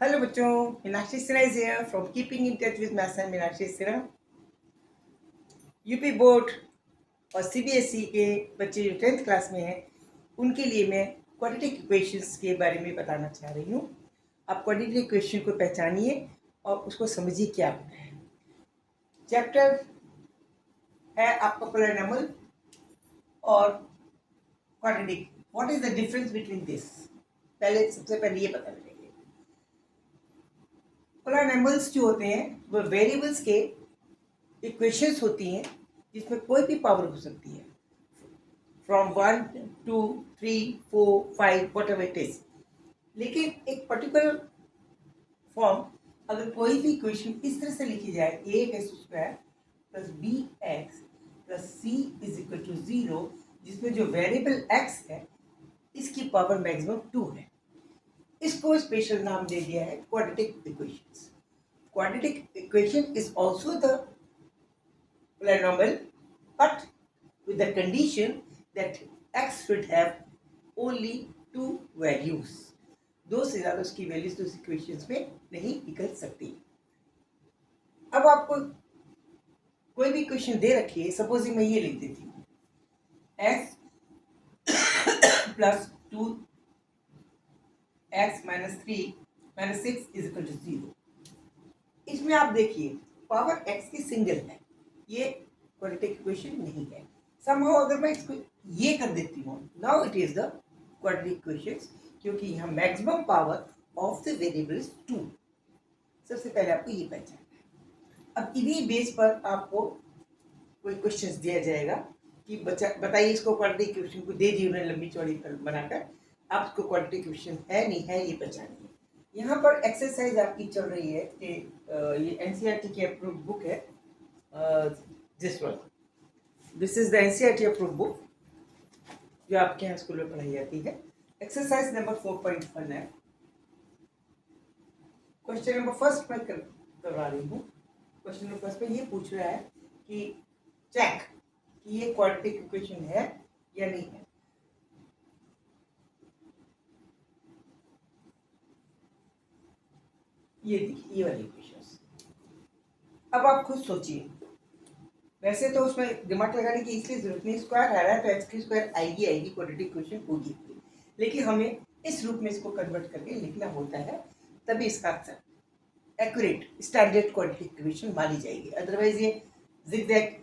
Hello बच्चों, Meenakshi Sinha is here from keeping in touch with maths and Meenakshi Sinha. UP board और CBSE के बच्चे जो 10th क्लास में हैं उनके लिए मैं क्वाड्रेटिक इक्वेशंस के बारे में बताना चाह रही हूँ। आप क्वाड्रेटिक इक्वेशन को पहचानिए और उसको समझिए क्या होता है। चैप्टर है आपका पोलिनोमियल और quadratic. What is the difference between this? सबसे पहले ये पता लगेगा। पोलिनोमियल्स जो होते हैं वो वेरिएबल्स के इक्वेशंस होती हैं जिसमें कोई भी पावर हो सकती है, from 1 2 3 4 5 what ever it is. लेकिन एक पर्टिकुलर फॉर्म, अगर कोई भी इक्वेशन इस तरह से लिखी जाए, A X square plus B X plus C is equal to 0, जिसमें जो वेरिएबल एक्स है इसकी पावर मैक्सिमम 2 है, इसको स्पेशल नाम दे दिया है quadratic equations. Quadratic equation is also the polynomial, but with the condition that x should have only 2 values। दो से ज्यादा उसकी वैल्यूज तो इक्वेशंस में नहीं निकल सकती। अब आपको कोई भी इक्वेशन दे रखी है, सपोज मैं ये लिख देती हूँ x plus 2 x minus 3 minus 6 is equal to 0। इसमें आप देखिए पावर x की सिंगल है, ये क्वाड्रेटिक इक्वेशन नहीं है। समहाउ अगर मैं इसको ये कर देती हूँ, now it is the quadratic equation, क्योंकि यहाँ maximum power of the variable is 2। सबसे पहले आपको ये पहचानना है। अब इन्हीं बेस पर आपको कोई क्वेश्चंस दिया जाएगा कि बताइए इसको क्वाड्रेटिक इक्वेशन को दे दी उन्हें लंबी चौड़ी बनाकर, आप इसको क्वाड्रेटिक इक्वेशन है नहीं है ये पहचानिए। यहाँ पर एक्सरसाइज आपकी चल रही है कि ये एनसीईआरटी की अप्रूव्ड बुक है, this one, this is the NCERT approved book जो आपके यहाँ स्कूल में पढ़ाई जाती है। एक्सरसाइज नंबर 4.1 है। क्वेश्चन नंबर फर्स्ट में करवा रही हूँ। क्वेश्चन नंबर फर्स्ट में ये पूछ रहा है कि चेक कि ये क्वाड्रेटिक इक्वेशन है या नहीं है। ये देखिए ये वाली इक्वेशंस। अब आप खुद सोचिए, वैसे तो उसमें दिमाग लगाने की इसलिए जरूरत नहीं, स्क्वायर आ रहा है तो एक्स की स्क्वायर आएगी क्वाड्रेटिक इक्वेशन होगी, लेकिन हमें इस रूप में इसको कन्वर्ट करके लिखना होता है, तभी इसका answer accurate standard quadratic equation मानी जाएगी। अदरवाइज ये जिगजैग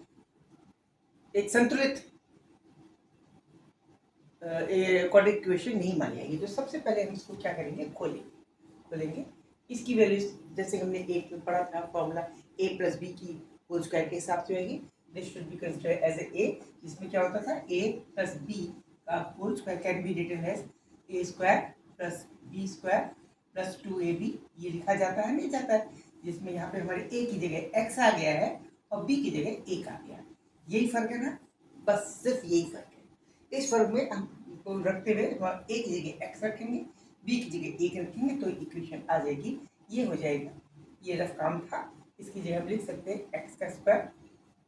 एक संतुलित क्वाड्रेटिक इक्वेशन नहीं मानी जाएगी। तो सबसे पहले हम इसको क्या करेंगे, खोलेंगे इसकी वैल्यूज, जैसे हमने एक में पढ़ा था फॉर्मूला a प्लस बी की होल स्क्वायर के हिसाब से होगी। This should be considered as A, जिसमें क्या होता था a प्लस बी का whole square can be written as a square plus B square plus 2ab। ये लिखा जाता है नहीं जाता है, जिसमें यहाँ पे हमारे a की जगह x आ गया है और b की जगह 1 आ गया। यही फर्क है ना, बस सिर्फ यही फर्क है। इस फर्क में हम रखते हुए a की जगह x रखेंगे, बी की जगह 1 रखेंगे तो इक्वेशन आ जाएगी। ये हो जाएगा, ये रफ काम था। इसकी जगह हम लिख सकते हैं एक्स का स्क्वायर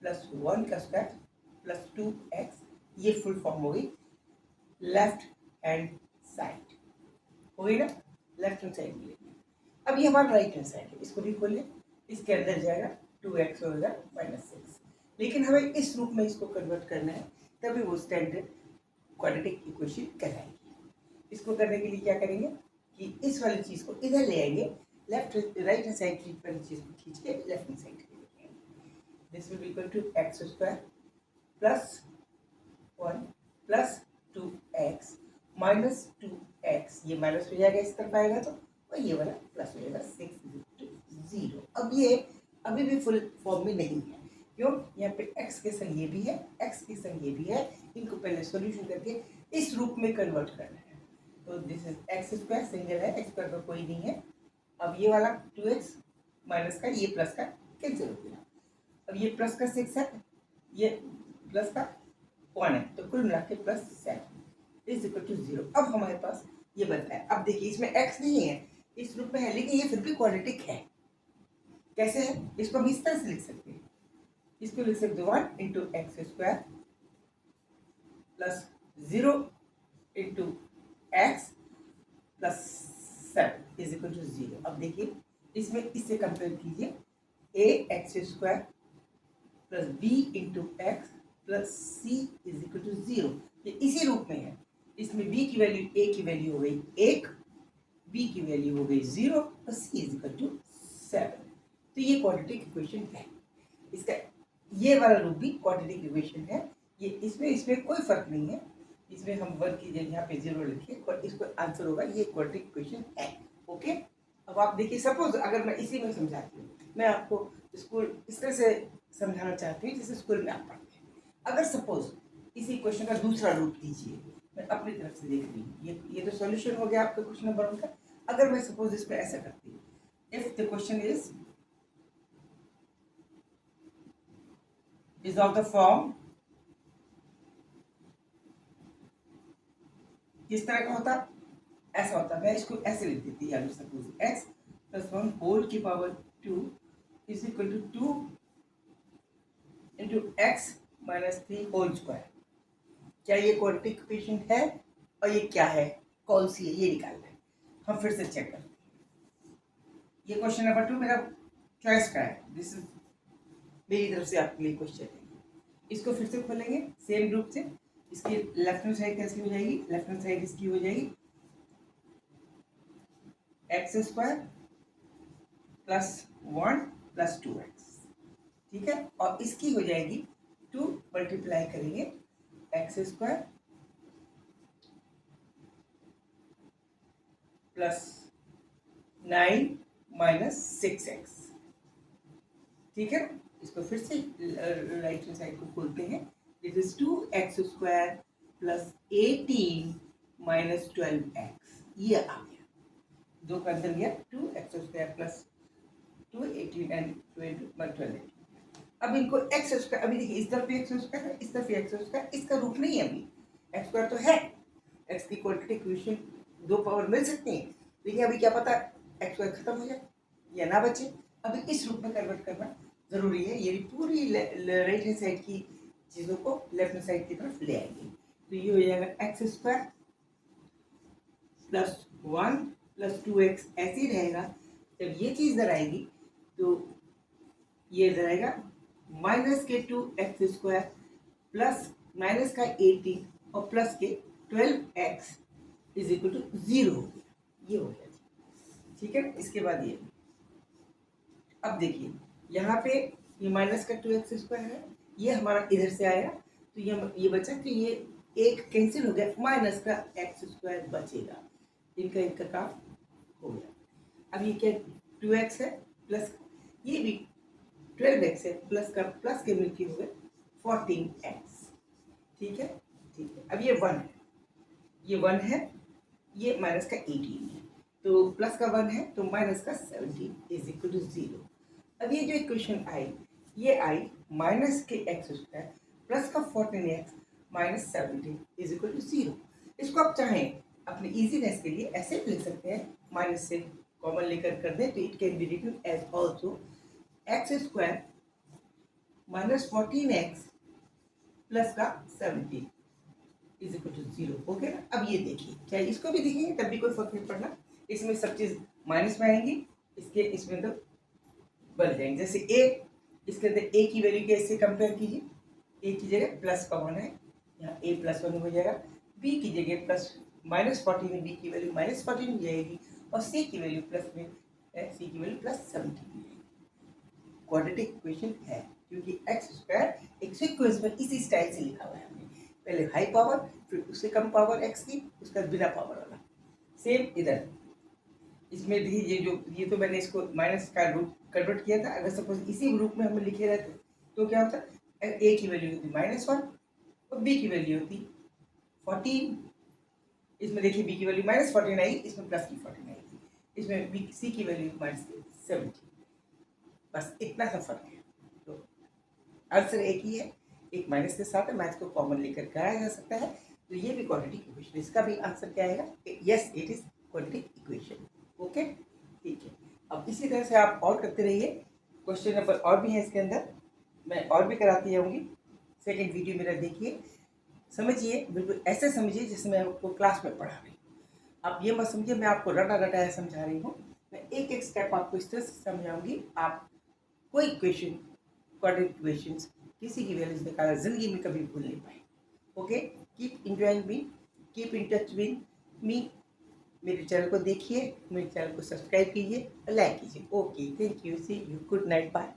प्लस 1 का स्क्वायर प्लस 2x। ये फुल फॉर्म हो गई लेफ्ट हैंड साइड, हो गई ना, लेफ्ट हैंड साइड मिलेगी। अब ये हमारा राइट हैंड साइड है, इसको भी खोल ले, इसके अंदर जाएगा 2x होगा -6। लेकिन हमें इस रूप में इसको कन्वर्ट करना है, तभी वो स्टैंडर्ड क्वाड्रेटिक इक्वेशन कहलाएगी। इसको करने के लिए क्या करेंगे कि इस वाली चीज को इधर ले आएंगे, लेफ्ट राइट हैंड साइड वाली चीज को खींच के लेफ्ट हैंड साइड पे लेके आएंगे। This will be equal to X square plus 1 plus 2x minus 2x, ये माइनस हो जाएगा इस तरफ आएगा तो, और ये वाला प्लस हो जाएगा 6 0। अब ये अभी भी फुल फॉर्म में नहीं है, क्यों? यहाँ पे x के संग ये भी है, x के संग ये भी है, इनको पहले सॉल्यूशन करके इस रूप में कन्वर्ट करना है। तो this is x square, single है, एक्स स्क्वायर का कोई नहीं है। अब ये वाला 2x माइनस का ये प्लस का कैंसिल हो गया। अब ये प्लस का 6 है, ये प्लस का 1 है, तो कुल मिला के प्लस 7 इज इक्वल टू 0। अब हमारे पास ये बनता है। अब देखिए इसमें x नहीं है, इस रूप में है, लेकिन ये फिर भी क्वाड्रेटिक है। कैसे है? इसको हम इस तरह से लिख सकते हैं, इसको लिख सकते 1 into X square plus 0 into X plus 7 is equal to 0। अब देखिए इसमें इससे कंपेयर कीजिए, A X square plus B into X plus C is equal to 0। ये इसी रूप में है। इसमें बी की वैल्यू, ए की वैल्यू हो गई 1, बी की वैल्यू हो गई 0 और सी इज इक्वल टू 7। तो ये क्वाड्रेटिक इक्वेशन है। इसका ये वाला रूप भी क्वाड्रेटिक इक्वेशन है। ये इसमें कोई फर्क नहीं है। इसमें हम वर्क की जगह यहाँ पे 0 लिखिए और इसको आंसर होगा, ये क्वाड्रेटिक इक्वेशन है। ओके, अब आप देखिए, सपोज अगर मैं इसी में समझाती हूँ, मैं आपको स्कूल इस तरह से समझाना चाहती हूँ जैसे स्कूल में आप पढ़ते हैं। अगर सपोज इसी क्वेश्चन का दूसरा रूप दीजिए, मैं अपनी तरफ से देख रही हूँ, ये तो सॉल्यूशन हो गया आपका क्वेश्चन नंबर 1 का। अगर मैं सपोज इसको ऐसा करती हूँ, if the question is of the form, किस तरह का होता, ऐसा होता, मैं इसको ऐसे लिख देती है, सपोज x प्लस 1 होल की power 2 is equal to 2 into X minus 3 whole square. क्या ये क्वाड्रेटिक इक्वेशन है और ये क्या है, कौन सी है, ये निकालना है। हम फिर से चेक करते हैं। ये क्वेश्चन नंबर 2 मेरा चॉइस का है, दिस इज मेरी तरफ से आपके लिए क्वेश्चन है। इसको फिर से खोलेंगे सेम रूप से। इसकी लेफ्ट हैंड साइड कैसी हो जाएगी, लेफ्ट हैंड साइड इसकी हो जाएगी x square plus 1 plus 2x, ठीक है। और इसकी हो जाएगी 2 मल्टीप्लाई करेंगे x square plus 9 minus 6x, ठीक है। इसको फिर से राइट हैंड साइड को खोलते हैं। This is 2x square plus 18 minus 12x, ये आ गया, 2 का अंदर गया, 2x स्क्वायर प्लस 2 18 एंड 12। अब इनको x स्क्वायर, अभी देखिए इस तरफ x स्क्वायर है, इस तरफ x स्क्वायर, इसका रूप नहीं है अभी, x स्क्वायर तो है, x की क्वाड्रेटिक इक्वेशन 2 पावर मिल सकती है, लेकिन अभी क्या पता x स्क्वायर खत्म हो जाए या ना बचे। अभी इस रूप में कन्वर्ट करना जरूरी है, ये पूरी राइट हैंड साइड की चीजों को लेफ्ट हैंड साइड की तरफ ले आएंगे। तो ये हो जाएगा x square plus 1 plus 2x, ऐसे ही रहेगा। जब ये चीज इधर आएगी तो ये इधर आएगा माइनस के 2x स्क्वायर प्लस माइनस का 18 और प्लस के 12x इज इक्वल टू 0 हो गया, ये हो गया, ठीक है। इसके बाद ये, अब देखिए यहाँ पे ये माइनस का 2x स्क्वायर है, ये हमारा इधर से आया तो ये बचा कि ये एक कैंसिल हो गया, माइनस का x स्क्वायर बचेगा, इनका काम हो गया। अब ये क्या 2x है प्लस ये भी 12x है, प्लस का प्लस के मिलके हो गए 14x, ठीक है, ठीक है। अब ये 1 है, ये 1 है, ये माइनस का 18 है, तो प्लस का 1 है तो माइनस का 17 इज इक्वल टू 0। अब ये जो इक्वेशन आई, ये आई माइनस के एक्स स्क्वायर प्लस का 14x minus 17 is equal to 0। इसको आप चाहें अपने इजीनेस के लिए ऐसे लिख सकते हैं, माइनस से कॉमन लेकर कर दें तो it can be written as also X square minus 14x plus का 17 इज इक्वल टू 0, ओके ना। अब ये देखिए, चाहे इसको भी देखेंगे तब भी कोई फर्क नहीं पड़ना, इसमें सब चीज माइनस में आएंगी, इसमें तो बढ़ जाएंगे। जैसे a, इसके अंदर a की वैल्यू कैसे कंपेयर कीजिए, a की जगह प्लस का 1 है, यहाँ a प्लस 1 हो जाएगा, b की जगह प्लस माइनस 14 है, b की वैल्यू माइनस 14 हो जाएगी, और c की वैल्यू प्लस में है, c की वैल्यू प्लस 17 हो जाएगी। क्वाड्रेटिक इक्वेशन है क्योंकि एक्स स्क्वायर एक सीक्वेंस में इसी स्टाइल से लिखा हुआ है हमने, पहले हाई पावर फिर उससे कम पावर एक्स की, उसका बिना पावर वाला। सेम इधर इसमें भी ये तो मैंने इसको माइनस का रूप कन्वर्ट किया था। अगर सपोज इसी रूप में हम लिखे रहते तो क्या होता, ए की वैल्यू होती -1 और बी की वैल्यू होती 14। इसमें देखिए बी की वैल्यू -14 आई, इसमें प्लस की 14 आई, इसमें बी सी की वैल्यू -17, बस इतना सा फर्क है। तो आंसर एक ही है, एक माइनस के साथ है, मैथ को कॉमन लेकर कराया जा सकता है। तो ये भी क्वाड्रेटिक इक्वेशन, इसका भी आंसर क्या आएगा, yes it is quadratic equation, okay, ठीक है। अब इसी तरह से आप और करते रहिए, क्वेश्चन नंबर और भी है इसके अंदर, मैं और भी कराती जाऊँगी। सेकेंड वीडियो मेरा देखिए, समझिए, बिल्कुल ऐसे समझिए जैसे मैं आपको क्लास में पढ़ा रही हूँ। आप ये मत समझिए मैं आपको रटा रटाया समझा रही हूँ। मैं एक एक स्टेप आपको इस तरह से समझाऊंगी, आप कोई क्वेश्चन, क्वाड्रेटिक क्वेश्चंस, किसी की वैल्यूज निकाला ज़िंदगी में कभी भूल नहीं पाए। Okay, keep enjoying me, keep in touch with me. मेरे चैनल को देखिए, मेरे चैनल को सब्सक्राइब कीजिए, लाइक कीजिए। Okay, thank you, see you, good night, bye.